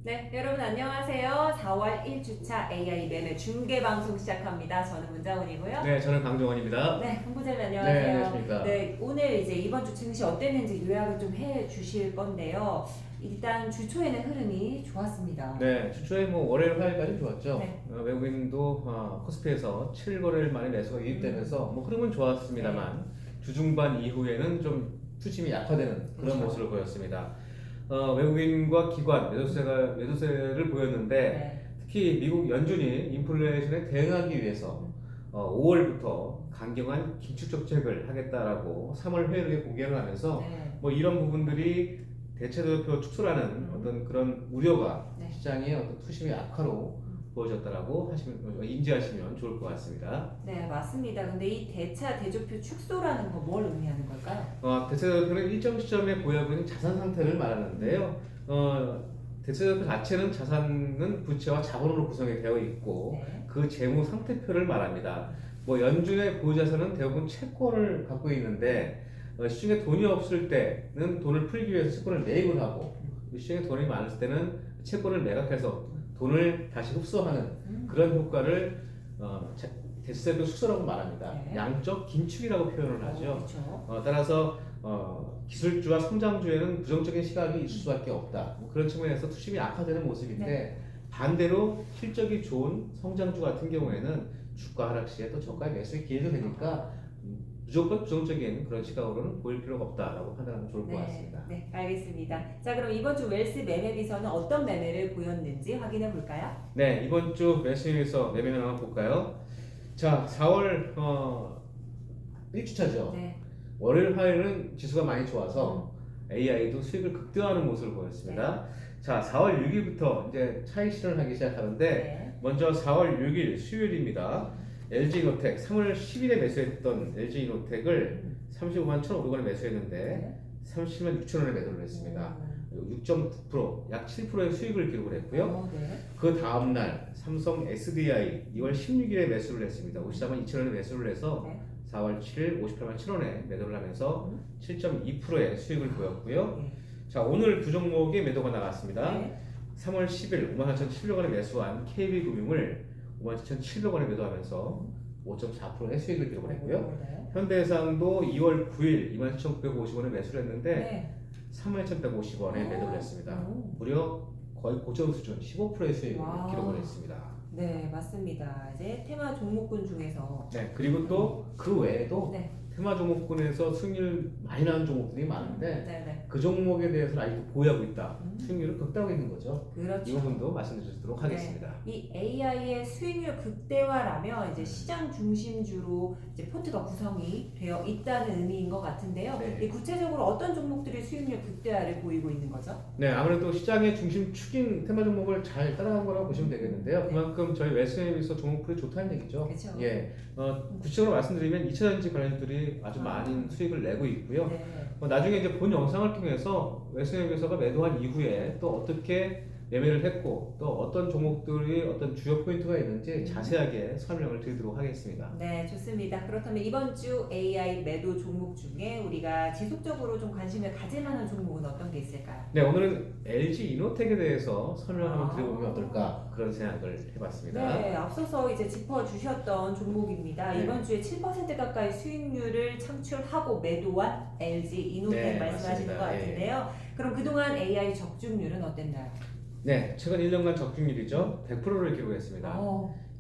네, 여러분 안녕하세요. 4월 1주차 AI 매매 중계 방송 시작합니다. 저는 문자원이고요. 네, 저는 강정원입니다. 네, 홍보자님 네, 안녕하세요. 안녕하십니까. 네, 오늘 이제 이번 주 증시 어땠는지 요약을 좀 해주실 건데요. 일단 주초에는 흐름이 좋았습니다. 네, 주초에 월요일, 화요일까지 좋았죠. 네. 외국인도 코스피에서 7거래일 만에 매수가 유입되면서 흐름은 좋았습니다만 주중반 이후에는 좀 투심이 약화되는 그런 그렇죠. 모습을 보였습니다. 외국인과 기관 매도세를 보였는데 네. 특히 미국 연준이 인플레이션에 대응하기 위해서 5월부터 강경한 긴축 정책을 하겠다라고 3월 회의록에 공개를 하면서 네. 이런 부분들이 대체도표 축소라는 어떤 그런 우려가 네. 시장의 어떤 투심의 악화로 보여졌다라고 인지하시면 좋을 것 같습니다. 네, 맞습니다. 근데 이 대차 대조표 축소라는 거 뭘 의미하는 걸까요? 대체도표는 일정 시점에 보유하고 있는 자산 상태를 말하는데요. 대체도표 자체는 자산은 부채와 자본으로 구성이 되어 있고 네. 그 재무 상태표를 말합니다. 연준의 보유자산은 대부분 채권을 갖고 있는데 시중에 돈이 없을 때는 돈을 풀기 위해서 채권을 매입을 하고 시중에 돈이 많을 때는 채권을 매각해서 돈을 다시 흡수하는 그런 효과를 대체도 축소라고 말합니다. 네. 양적 긴축이라고 표현을 하죠. 그렇죠. 따라서 기술주와 성장주에는 부정적인 시각이 있을 수밖에 없다. 그런 측면에서 투심이 악화되는 모습인데 네. 반대로 실적이 좋은 성장주 같은 경우에는 주가 하락 시에 또 저가의 매수의 기회도 되니까 무조건 부정적인 그런 시각으로는 보일 필요가 없다라고 판단하면 좋을 것 같습니다. 네, 알겠습니다. 자, 그럼 이번 주 웰스 매매 비서는 어떤 매매를 보였는지 확인해 볼까요? 네, 이번 주 매수에서 매매 한번 볼까요? 자, 4월 1주차죠. 네. 월요일, 화요일은 지수가 많이 좋아서 AI도 수익을 극대화하는 모습을 보였습니다. 자, 4월 6일부터 이제 차익 실현을 하기 시작하는데 네. 먼저 4월 6일 수요일입니다. LG이노텍 3월 10일에 매수했던 LG이노텍을 35만 1,500원에 매수했는데 네. 37만 6천원에 매도를 했습니다. 6.9%, 약 7%의 수익을 기록을 했고요. 네. 그 다음날 삼성 SDI 2월 16일에 매수를 했습니다. 54만 2천원에 매수를 해서 네. 4월 7일 58만 7원에 매도를 하면서 7.2%의 수익을 보였고요. 네. 자, 오늘 두 종목의 매도가 나갔습니다. 네. 3월 10일 54,700원에 매수한 KB금융을 57,700원에 매도하면서 5.4%의 수익을 기록을 했고요. 네. 현대해상도 2월 9일 27,950원에 매수를 했는데 네. 31,150원에 매도를 했습니다. 오. 무려 거의 고점 수준 15%의 수익을 와. 기록을 했습니다. 네, 맞습니다. 이제 테마 종목군 중에서 네, 그리고 또 그 외에도 네. 테마 종목군에서 수익률 많이 나는 종목들이 많은데 네. 그 종목에 대해서는 아직도 보유하고 있다. 음. 수익률을 극대화하고 있는 거죠. 이 그렇죠. 부분도 말씀드리도록 하겠습니다. 이 AI의 수익률 극대화라면 이제 시장 중심주로 이제 포트가 구성이 되어 있다는 의미인 것 같은데요. 네. 이 구체적으로 어떤 종목들이 수익률 극대화를 보이고 있는 거죠? 네, 아무래도 시장의 중심축인 테마 종목을 잘 따라간 거라고 보시면 되겠는데요. 네. 그만큼 저희 웨스엠에서 종목풀이 좋다는 얘기죠. 그렇죠. 예, 구체적으로 말씀드리면 2차전지 관련주들이 아주 많은 수익을 내고 있고요. 네. 나중에 이제 본 영상을 통해서 웨스엠에서가 매도한 이후에 또 어떻게 매매를 했고 또 어떤 종목들이 어떤 주요 포인트가 있는지 자세하게 설명을 드리도록 하겠습니다. 네, 좋습니다. 그렇다면 이번 주 AI 매도 종목 중에 우리가 지속적으로 좀 관심을 가질 만한 종목은 어떤 게 있을까요? 네, 오늘은 LG 이노텍에 대해서 설명 한번 드려보면 어떨까 그런 생각을 해봤습니다. 네, 앞서서 이제 짚어주셨던 종목입니다. 네. 이번 주에 7% 가까이 수익률을 창출하고 매도한 LG 이노텍 네, 말씀하시는 맞습니다. 것 같은데요. 그럼 그동안 AI 적중률은 어땠나요? 네, 최근 1년간 적중률이죠. 100%를 기록했습니다.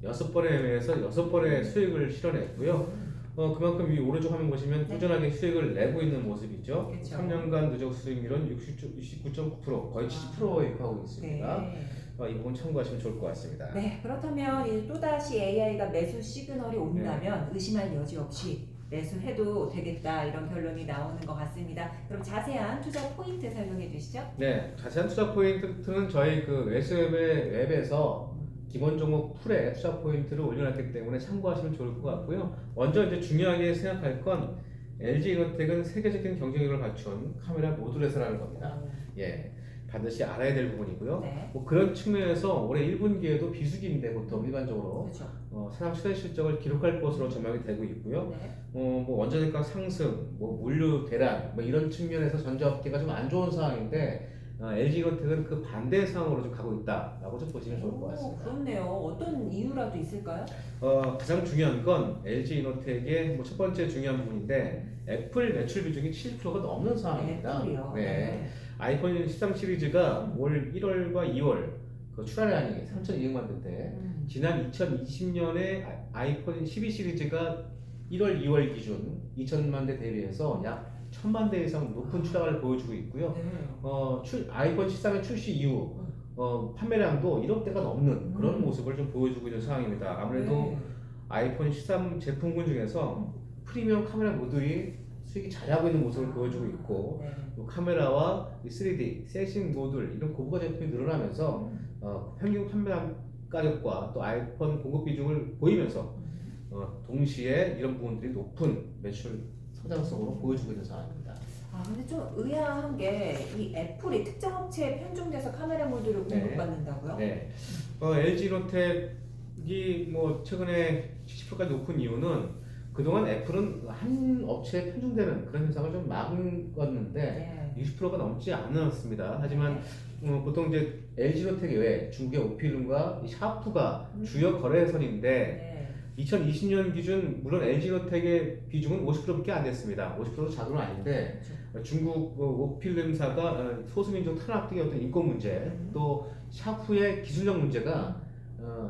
6번의 매매에서 6번의 수익을 실현했고요. 그만큼 이 오른쪽 화면 보시면 네. 꾸준하게 수익을 내고 있는 모습이죠. 그쵸. 3년간 누적 수익률은 69.9%, 거의 70%에 육박하고 있습니다. 네. 이 부분 참고하시면 좋을 것 같습니다. 네, 그렇다면 이제 또다시 AI가 매수 시그널이 온다면 의심할 여지 없이 매수해도 되겠다 이런 결론이 나오는 것 같습니다. 그럼 자세한 투자 포인트 설명해 주시죠. 네, 자세한 투자 포인트는 저희 그 SM의 웹에서 기본 종목 풀에 투자 포인트를 올려놨기 때문에 참고하시면 좋을 것 같고요. 먼저 이제 중요하게 생각할 건 LG 이노텍은 세계적인 경쟁력을 갖춘 카메라 모듈 회사라는 겁니다. 예, 반드시 알아야 될 부분이고요. 네. 그런 측면에서 올해 1분기에도 비수기인데 보통 일반적으로 그렇죠. 사상 최대 실적을 기록할 것으로 전망이 되고 있고요. 네. 원자재가 상승, 물류 대란 이런 측면에서 전자업계가 좀 안 좋은 상황인데 LG이노텍은 그 반대 상황으로 좀 가고 있다라고 좀 보시면 좋을 것 같습니다. 그렇네요. 어떤 이유라도 있을까요? 가장 중요한 건 LG이노텍의 첫 번째 중요한 부분인데 애플 매출 비중이 7%가 넘는 상황입니다. 애플이요. 네. 아이폰 13 시리즈가 올 1월과 2월 그 출하량이 3,200만 대인데 지난 2020년에 아이폰 12 시리즈가 1월, 2월 기준 2천만 대 대비해서 약 1,000만 대 이상 높은 출하를 보여주고 있고요. 네. 아이폰 13의 출시 이후 판매량도 1억 대가 넘는 그런 모습을 좀 보여주고 있는 상황입니다. 아무래도 네. 아이폰 13 제품군 중에서 프리미엄 카메라 모듈이 수익이 잘하고 있는 모습을 보여주고 있고 네. 또 카메라와 이 3D, 섹싱 모듈 이런 고부가 제품이 늘어나면서 평균 판매 가격과 또 아이폰 공급 비중을 보이면서 동시에 이런 부분들이 높은 매출 성장성으로 보여주고 있는 상황입니다. 근데 좀 의아한 게 이 애플이 특정 업체에 편중돼서 카메라 모듈을 공급받는다고요? 네. LG이노텍이 뭐 최근에 70%까지 높은 이유는 그동안 애플은 한 업체에 편중되는 그런 현상을 좀 막았는데 60%가 넘지 않았습니다. 하지만 보통 이제 LG이노텍 외에 중국의 오피룸과 샤프가 주요 거래선인데 2020년 기준 물론 LG이노텍의 비중은 50%밖에 안 됐습니다. 50%도 작은 아닌데 중국 오필름사가 소수민족 탄압 등의 어떤 인권 문제 또 샤프의 기술력 문제가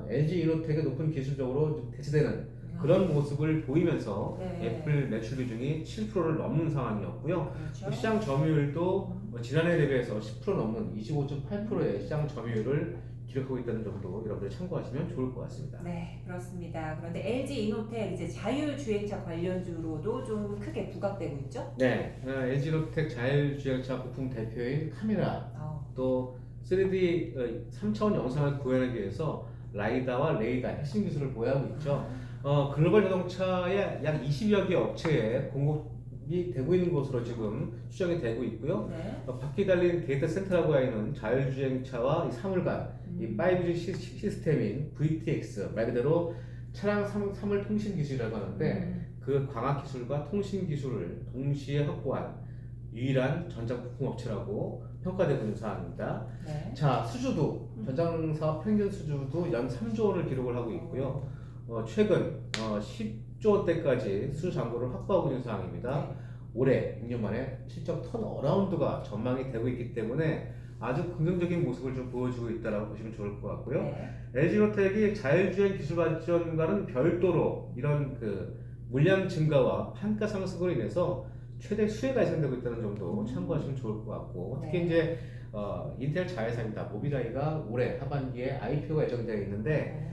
LG이노텍의 높은 기술적으로 좀 대체되는 그런 모습을 보이면서 애플 매출 비중이 7%를 넘는 상황이었고요. 그렇죠. 시장 점유율도 지난해 대비해서 10% 넘는 25.8%의 시장 점유율을 기록하고 있다는 점도 여러분들 참고하시면 좋을 것 같습니다. 네, 그렇습니다. 그런데 LG이노텍 이제 자율주행차 관련주로도 좀 크게 부각되고 있죠? 네, LG이노텍 자율주행차 부품 대표인 카메라 또 3D 3차원 영상을 구현하기 위해서 라이다와 레이다 핵심 기술을 보유하고 있죠. 글로벌 자동차의 약 20여 개 업체에 공급이 되고 있는 것으로 지금 추정이 되고 있고요. 바퀴 달린 데이터 센터라고 하는 자율주행차와 이 사물관, 이 5G 시스템인 VTX, 말 그대로 차량 사물 통신 기술이라고 하는데 그 광학 기술과 통신 기술을 동시에 확보한 유일한 전장 부품 업체라고 평가되고 있는 사항입니다. 자, 수주도 전장 사업 평균 수주도 연 3조 원을 기록을 하고 있고요. 최근 10조 원대까지 수주 잔고를 확보하고 있는 상황입니다. 올해 6년 만에 실적 턴 어라운드가 전망이 되고 있기 때문에 아주 긍정적인 모습을 좀 보여주고 있다고 보시면 좋을 것 같고요. LG이노텍이 자율주행 기술 발전과는 별도로 이런 그 물량 증가와 판가 상승으로 인해서 최대 수혜가 예상되고 있다는 점도 참고하시면 좋을 것 같고 특히 이제 인텔 자회사입니다. 모빌아이가 올해 하반기에 IPO가 예정되어 있는데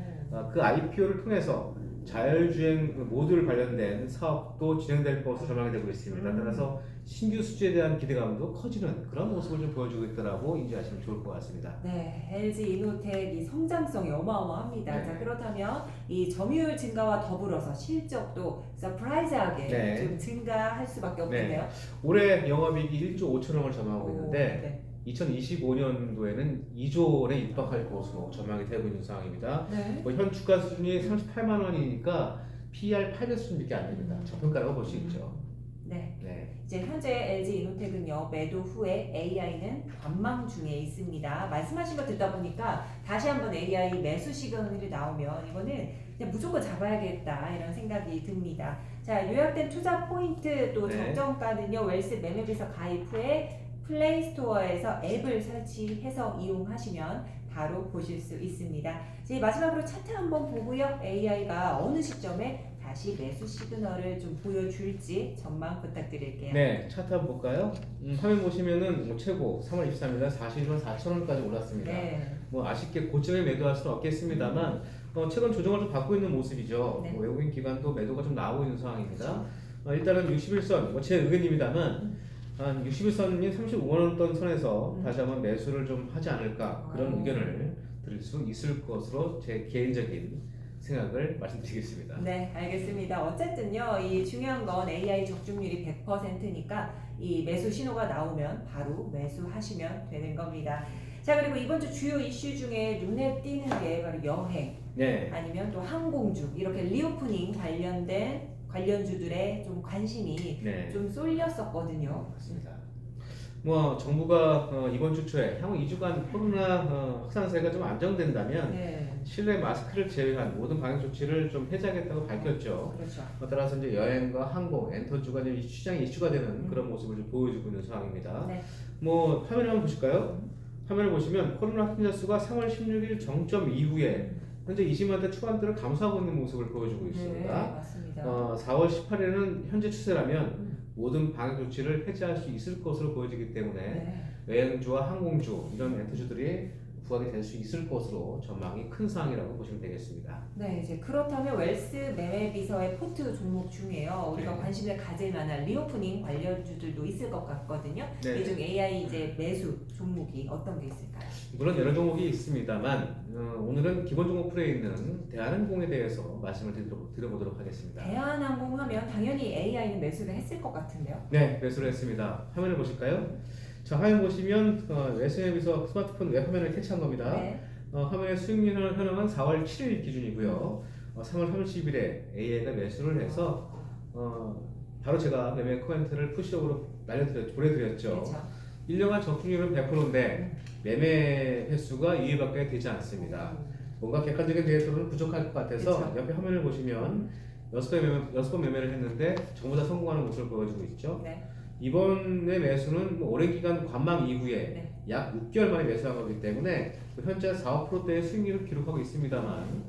그 IPO를 통해서 자율주행 모듈 관련된 사업도 진행될 것으로 전망이 되고 있습니다. 따라서 신규 수주에 대한 기대감도 커지는 그런 모습을 좀 보여주고 있다고 인지하시면 좋을 것 같습니다. 네, LG이노텍 이 성장성이 어마어마합니다. 자, 그렇다면 이 점유율 증가와 더불어서 실적도 서프라이즈하게 좀 증가할 수밖에 없겠네요. 올해 영업이익이 1조 5천억을 전망하고 있는데 2025년도에는 2조 원에 육박할 것으로 전망이 되고 있는 상황입니다. 현 주가 수준이 38만 원이니까 PER 8배 수준밖에 안 됩니다. 저평가라고 볼 수 있죠. 이제 현재 LG이노텍은요 매도 후에 AI는 관망 중에 있습니다. 말씀하신 거 듣다 보니까 다시 한번 AI 매수 시그널이 나오면 이거는 그냥 무조건 잡아야겠다 이런 생각이 듭니다. 자, 요약된 투자 포인트 또 정정가는요 웰스 매매비서 가입 후에 플레이스토어에서 앱을 설치해서 이용하시면 바로 보실 수 있습니다. 이제 마지막으로 차트 한번 보고요. AI가 어느 시점에 다시 매수 시그널을 좀 보여줄지 전망 부탁드릴게요. 네, 차트 한번 볼까요? 화면 보시면은 뭐 최고 3월 23일 41만 4천 원까지 올랐습니다. 뭐 아쉽게 고점에 매도할 수는 없겠습니다만 최근 조정을 좀 받고 있는 모습이죠. 뭐 외국인 기관도 매도가 좀 나오고 있는 상황입니다. 일단은 61선, 제 의견입니다만 한 61선인 35만 원 선에서 다시 한번 매수를 좀 하지 않을까 그런 의견을 드릴 수 있을 것으로 제 개인적인 생각을 말씀드리겠습니다. 네, 알겠습니다. 어쨌든요, 이 중요한 건 AI 적중률이 100%니까 이 매수 신호가 나오면 바로 매수하시면 되는 겁니다. 자, 그리고 이번 주 주요 이슈 중에 눈에 띄는 게 바로 여행, 아니면 또 항공주 이렇게 리오프닝 관련된 관련주들의 좀 관심이 좀 쏠렸었거든요. 맞습니다. 뭐 정부가 이번 주 초에 향후 2주간 코로나 확산세가 좀 안정된다면 네. 실내 마스크를 제외한 모든 방역 조치를 좀 해제하겠다고 밝혔죠. 그렇죠. 따라서 이제 여행과 항공, 엔터주가 이제 시장이 이슈가 되는 그런 모습을 좀 보여주고 있는 상황입니다. 네. 뭐 화면을 한번 보실까요? 화면을 보시면 코로나 확진자 수가 3월 16일 정점 이후에 현재 20만대 초반대를 감소하고 있는 모습을 보여주고 네, 있습니다. 맞습니다. 4월 18일에는 현재 추세라면 모든 방역 조치를 해제할 수 있을 것으로 보여지기 때문에 네. 여행주와 항공주 이런 엔터주들이 부각이 될 수 있을 것으로 전망이 큰 상황이라고 보시면 되겠습니다. 네, 이제 그렇다면 웰스 매매 비서의 포트 종목 중에요. 우리가 네. 관심을 가질 만한 리오프닝 관련주들도 있을 것 같거든요. 네. 이 중 AI 이제 매수 종목이 어떤 게 있을까요? 물론 여러 종목이 있습니다만 오늘은 기본 종목 풀에 있는 대한항공에 대해서 말씀을 드려보도록 하겠습니다. 대한항공 하면 당연히 AI는 매수를 했을 것 같은데요. 네, 매수를 했습니다. 화면을 보실까요? 자, 화면 보시면 웰스에 비해서 스마트폰 웹 화면을 캐치한 겁니다. 네. 화면의 수익률 현황은 4월 7일 기준이고요. 3월 30일에 AI가 매수를 해서 바로 제가 매매 코멘트를 푸시업으로 보내드렸죠. 그렇죠. 1년간 적중률은 100%인데 매매 횟수가 2회밖에 되지 않습니다. 뭔가 객관적인 데이터는 부족할 것 같아서 그렇죠. 옆에 화면을 보시면 6번 매매를 했는데 전부 다 성공하는 모습을 보여주고 있죠. 네. 이번의 매수는 오랜 기간 관망 이후에 네. 약 6개월 만에 매수한 거기 때문에 현재 4~5%대의 수익률을 기록하고 있습니다만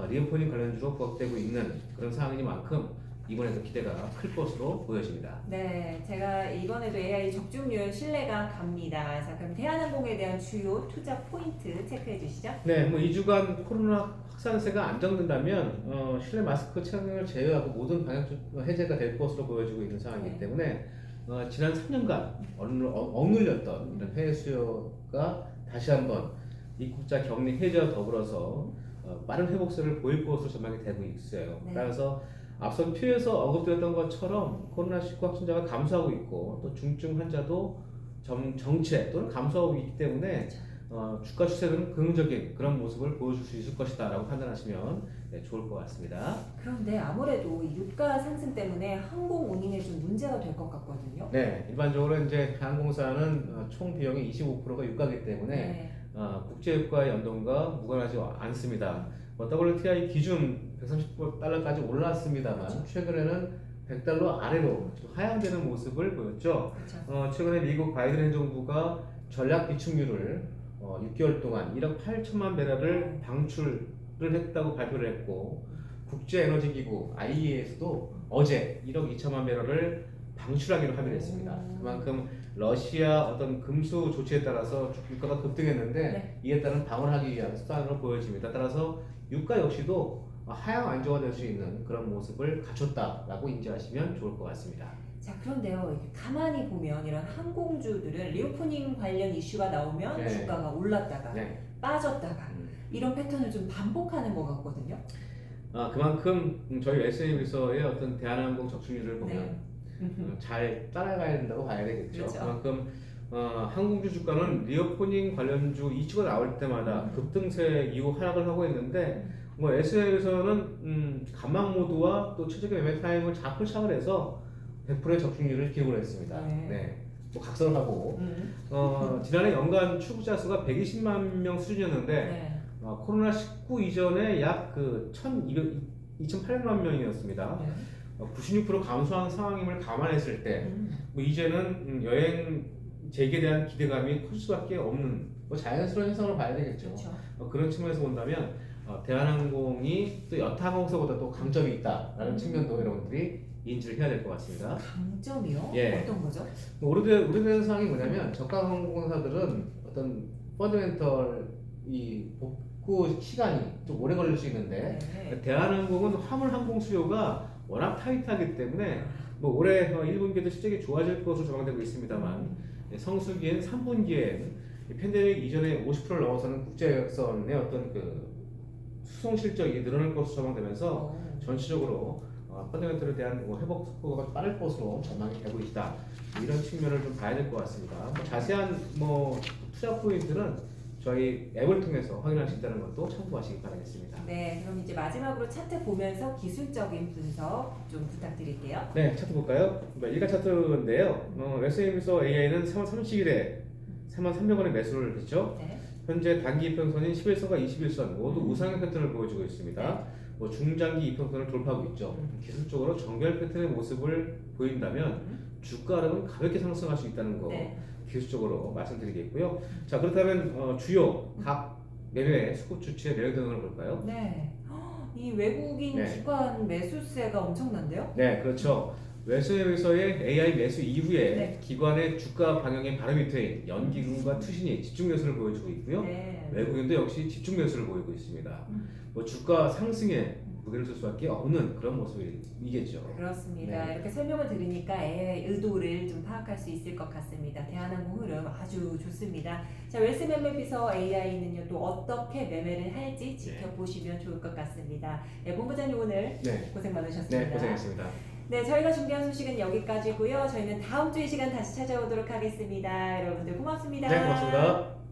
리오프닝 관련주로 부각되고 있는 그런 상황이니만큼 이번에도 기대가 클 것으로 보여집니다. 네, 제가 이번에도 AI 적중률 신뢰가 갑니다. 자, 그럼 대한항공에 대한 주요 투자 포인트 체크해 주시죠. 네, 뭐 2주간 코로나 확산세가 안정된다면 실내 마스크 착용을 제외하고 모든 방역 해제가 될 것으로 보여지고 있는 상황이기 네. 때문에 지난 3년간 억눌렸던 이런 해외 수요가 다시 한번 입국자 격리 해제와 더불어서 빠른 회복세를 보일 것으로 전망이 되고 있어요. 네. 따라서 앞선 표에서 언급드렸던 것처럼 코로나19 확진자가 감소하고 있고 또 중증 환자도 정체 또는 감소하고 있기 때문에 주가 추세는 긍정적인 그런 모습을 보여줄 수 있을 것이다 라고 판단하시면 좋을 것 같습니다. 그런데 아무래도 이 유가 상승 때문에 항공 운임에 좀 문제가 될 것 같거든요. 네, 일반적으로 이제 항공사는 총 비용의 25%가 유가이기 때문에 네. 국제유가의 연동과 무관하지 않습니다. WTI 기준 130달러까지 올랐습니다만 그렇죠. 최근에는 100달러 아래로 좀 하향되는 모습을 보였죠. 그렇죠. 최근에 미국 바이든 행정부가 전략 비축률을 6개월 동안 1억 8천만 배럴을 방출을 했다고 발표를 했고 국제에너지기구 IEA에서도 어제 1억 2천만 배럴을 방출하기로 합의를 했습니다. 그만큼 러시아 어떤 금수 조치에 따라서 유가가 급등했는데 네. 이에 따른 방어하기 위한 수단으로 보여집니다. 따라서 유가 역시도 하향 안정화될 수 있는 그런 모습을 갖췄다라고 인지하시면 좋을 것 같습니다. 자, 그런데요, 이렇게 가만히 보면 이런 항공주들은 리오프닝 관련 이슈가 나오면 네. 주가가 올랐다가 네. 빠졌다가 이런 패턴을 좀 반복하는 것 같거든요. 그만큼 저희 웰스에서의 어떤 대한항공 적중률을 보면 네. 잘 따라가야 된다고 봐야 되겠죠. 그렇죠. 그만큼 항공주 주가는 리오프닝 관련주 이슈가 나올 때마다 급등세 이후 하락을 하고 있는데 뭐 SL에서는 감망 모드와 또 최적의 매매 타임을 자포착을 해서 100%의 적중률을 기록을 했습니다. 네. 네. 뭐 각성을 하고 지난해 연간 출국자 수가 120만 명 수준이었는데 네. 코로나19 이전에 약 2,800만 명이었습니다. 네. 96% 감소한 상황임을 감안했을 때 뭐 이제는 여행 재개에 대한 기대감이 클 수밖에 없는 뭐 자연스러운 현상으로 봐야 되겠죠. 그렇죠. 그런 측면에서 본다면 대한항공이 또 여타 항공사보다 또 강점이 있다라는 측면도 여러분들이 인지를 해야 될 것 같습니다. 강점이요? 예. 어떤 거죠? 뭐 오래된 상황이 뭐냐면 저가 항공사들은 어떤 펀더멘털 이 복구 시간이 좀 오래 걸릴 수 있는데 네. 대한항공은 화물 항공 수요가 워낙 타이트하기 때문에 뭐 올해 1분기에도 실적이 좋아질 것으로 전망되고 있습니다만 성수기엔 3분기엔 팬데믹 이전에 50%를 넘어서는 국제여객선의 어떤 수송 실적이 늘어날 것으로 전망되면서 전체적으로 펀더멘털에 대한 회복 속도가 빠를 것으로 전망이 되고 있다. 이런 측면을 좀 봐야 될 것 같습니다. 자세한 투자 포인트는 저희 앱을 통해서 확인할 수 있다는 것도 참고하시기 바라겠습니다. 네, 그럼 이제 마지막으로 차트 보면서 기술적인 분석 좀 부탁드릴게요. 네, 차트 볼까요? 일간 차트인데요. SM에서 AI는 3월 30일에 43,300원에 매수를 했죠. 네. 현재 단기 이평선인 11선과 21선 모두 우상향 패턴을 보여주고 있습니다. 뭐 중장기 이평선을 돌파하고 있죠. 기술적으로 정결 패턴의 모습을 보인다면 주가 흐름은 가볍게 상승할 수 있다는 거 네. 기술적으로 말씀드리겠고요. 자, 그렇다면 주요 각 매매 수급 주체의 매력 등을 볼까요? 네. 이 외국인 네. 기관 매수세가 엄청난데요? 네, 그렇죠. 외수에서의 AI 매수 이후에 네. 기관의 주가 방향의 바로 밑에 연기금과 투신이 집중 매수를 보여주고 있고요. 네. 외국인도 역시 집중 매수를 보이고 있습니다. 음. 뭐 주가 상승에 무게를 쓸 수밖에 없는 그런 모습이겠죠. 그렇습니다. 네. 이렇게 설명을 들으니까 AI의 의도를 좀 파악할 수 있을 것 같습니다. 대한항공 흐름 아주 좋습니다. 자, 웰스 매매 비서 AI는요 또 어떻게 매매를 할지 지켜보시면 좋을 것 같습니다. 네, 본부장님 오늘 네, 고생 많으셨습니다. 네 고생했습니다. 네, 저희가 준비한 소식은 여기까지고요. 저희는 다음 주이 시간 다시 찾아오도록 하겠습니다. 여러분들 고맙습니다. 네, 고맙습니다.